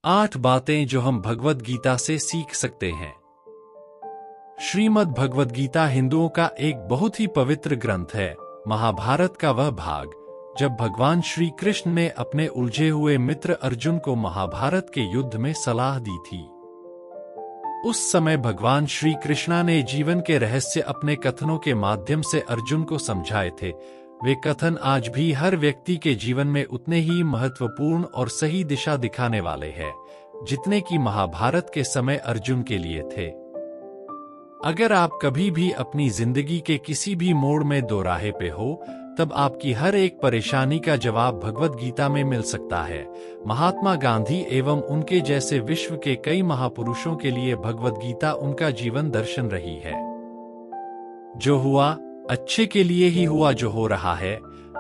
8 बातें जो हम भगवद गीता से सीख सकते हैं। श्रीमद् भगवद गीता हिंदुओं का एक बहुत ही पवित्र ग्रंथ है। महाभारत का वह भाग जब भगवान श्री कृष्ण ने अपने उलझे हुए मित्र अर्जुन को महाभारत के युद्ध में सलाह दी थी। उस समय भगवान श्री कृष्णा ने जीवन के रहस्य अपने कथनों के माध्यम से अर्जुन को समझाए थे। वे कथन आज भी हर व्यक्ति के जीवन में उतने ही महत्वपूर्ण और सही दिशा दिखाने वाले हैं जितने कि महाभारत के समय अर्जुन के लिए थे। अगर आप कभी भी अपनी जिंदगी के किसी भी मोड़ में दोराहे पे हो, तब आपकी हर एक परेशानी का जवाब भगवद गीता में मिल सकता है। महात्मा गांधी एवं उनके जैसे विश्व के कई महापुरुषों के लिए भगवद गीता उनका जीवन दर्शन रही है। जो हुआ अच्छे के लिए ही हुआ, जो हो रहा है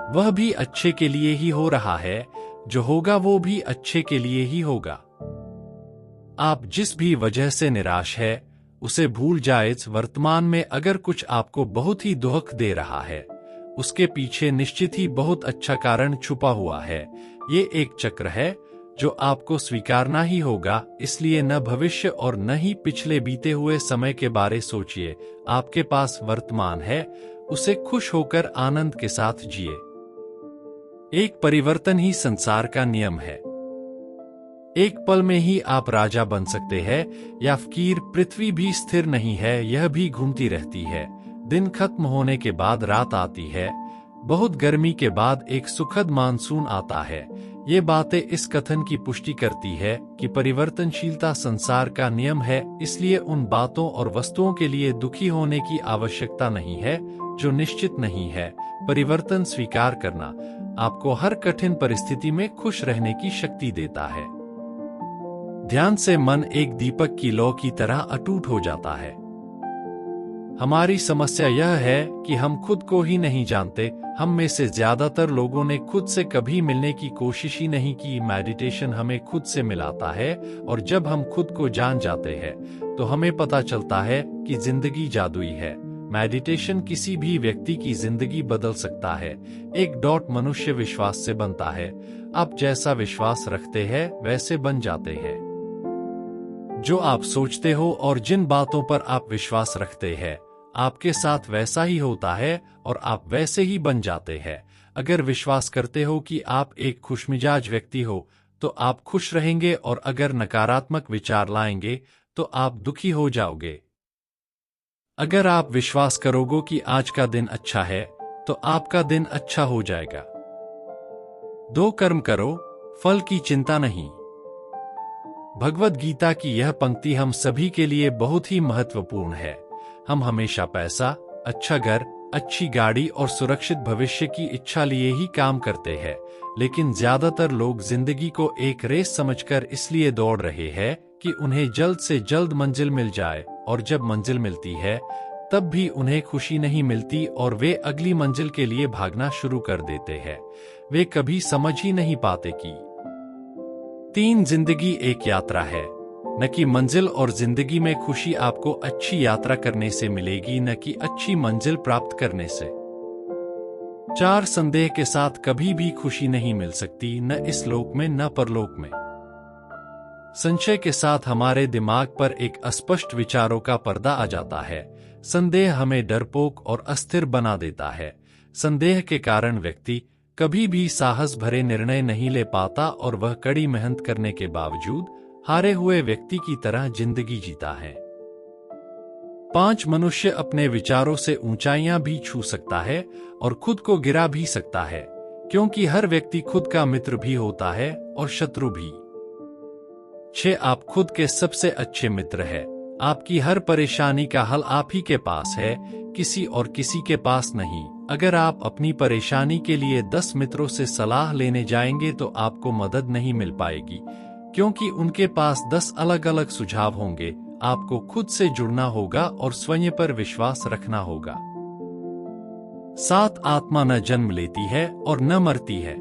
वह भी अच्छे के लिए ही हो रहा है, जो होगा वो भी अच्छे के लिए ही होगा। आप जिस भी वजह से निराश है उसे भूल जाए। वर्तमान में अगर कुछ आपको बहुत ही दुख दे रहा है, उसके पीछे निश्चित ही बहुत अच्छा कारण छुपा हुआ है। ये एक चक्र है जो आपको स्वीकारना ही होगा। इसलिए न भविष्य और न ही पिछले बीते हुए समय के बारे सोचिए। आपके पास वर्तमान है, उसे खुश होकर आनंद के साथ जिए। एक परिवर्तन ही संसार का नियम है। एक पल में ही आप राजा बन सकते हैं या फकीर। पृथ्वी भी स्थिर नहीं है, यह भी घूमती रहती है। दिन खत्म होने के बाद रात आती है, बहुत गर्मी के बाद एक सुखद मानसून आता है। ये बातें इस कथन की पुष्टि करती है कि परिवर्तनशीलता संसार का नियम है। इसलिए उन बातों और वस्तुओं के लिए दुखी होने की आवश्यकता नहीं है जो निश्चित नहीं है। परिवर्तन स्वीकार करना आपको हर कठिन परिस्थिति में खुश रहने की शक्ति देता है। ध्यान से मन एक दीपक की लौ की तरह अटूट हो जाता है। हमारी समस्या यह है कि हम खुद को ही नहीं जानते। हम में से ज्यादातर लोगों ने खुद से कभी मिलने की कोशिश ही नहीं की। मेडिटेशन हमें खुद से मिलाता है और जब हम खुद को जान जाते हैं तो हमें पता चलता है कि जिंदगी जादुई है। मेडिटेशन किसी भी व्यक्ति की जिंदगी बदल सकता है। एक डॉट मनुष्य विश्वास से बनता है। आप जैसा विश्वास रखते हैं वैसे बन जाते हैं। जो आप सोचते हो और जिन बातों पर आप विश्वास रखते हैं आपके साथ वैसा ही होता है और आप वैसे ही बन जाते हैं। अगर विश्वास करते हो कि आप एक खुशमिजाज व्यक्ति हो तो आप खुश रहेंगे, और अगर नकारात्मक विचार लाएंगे तो आप दुखी हो जाओगे। अगर आप विश्वास करोगे कि आज का दिन अच्छा है तो आपका दिन अच्छा हो जाएगा। 2 कर्म करो, फल की चिंता नहीं। भगवद गीता की यह पंक्ति हम सभी के लिए बहुत ही महत्वपूर्ण है। हम हमेशा पैसा, अच्छा घर, अच्छी गाड़ी और सुरक्षित भविष्य की इच्छा लिए ही काम करते हैं, लेकिन ज्यादातर लोग जिंदगी को एक रेस समझकर इसलिए दौड़ रहे हैं कि उन्हें जल्द से जल्द मंजिल मिल जाए, और जब मंजिल मिलती है तब भी उन्हें खुशी नहीं मिलती और वे अगली मंजिल के लिए भागना शुरू कर देते हैं। वे कभी समझ ही नहीं पाते कि 3 जिंदगी एक यात्रा है, न कि मंजिल, और जिंदगी में खुशी आपको अच्छी यात्रा करने से मिलेगी, न कि अच्छी मंजिल प्राप्त करने से। 4 संदेह के साथ कभी भी खुशी नहीं मिल सकती, न इस लोक में न परलोक में। संशय के साथ हमारे दिमाग पर एक अस्पष्ट विचारों का पर्दा आ जाता है। संदेह हमें डरपोक और अस्थिर बना देता है। संदेह के कारण व्यक्ति कभी भी साहस भरे निर्णय नहीं ले पाता और वह कड़ी मेहनत करने के बावजूद हारे हुए व्यक्ति की तरह जिंदगी जीता है। 5 मनुष्य अपने विचारों से ऊंचाइयां भी छू सकता है और खुद को गिरा भी सकता है, क्योंकि हर व्यक्ति खुद का मित्र भी होता है और शत्रु भी। 6 आप खुद के सबसे अच्छे मित्र हैं। आपकी हर परेशानी का हल आप ही के पास है, किसी और किसी के पास नहीं। अगर आप अपनी परेशानी के लिए 10 मित्रों से सलाह लेने जाएंगे तो आपको मदद नहीं मिल पाएगी, क्योंकि उनके पास 10 अलग अलग सुझाव होंगे। आपको खुद से जुड़ना होगा और स्वयं पर विश्वास रखना होगा। 7 आत्मा न जन्म लेती है और न मरती है।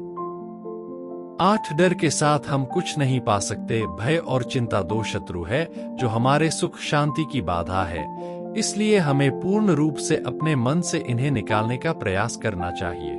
8 डर के साथ हम कुछ नहीं पा सकते। भय और चिंता 2 शत्रु है जो हमारे सुख शांति की बाधा है। इसलिए हमें पूर्ण रूप से अपने मन से इन्हें निकालने का प्रयास करना चाहिए।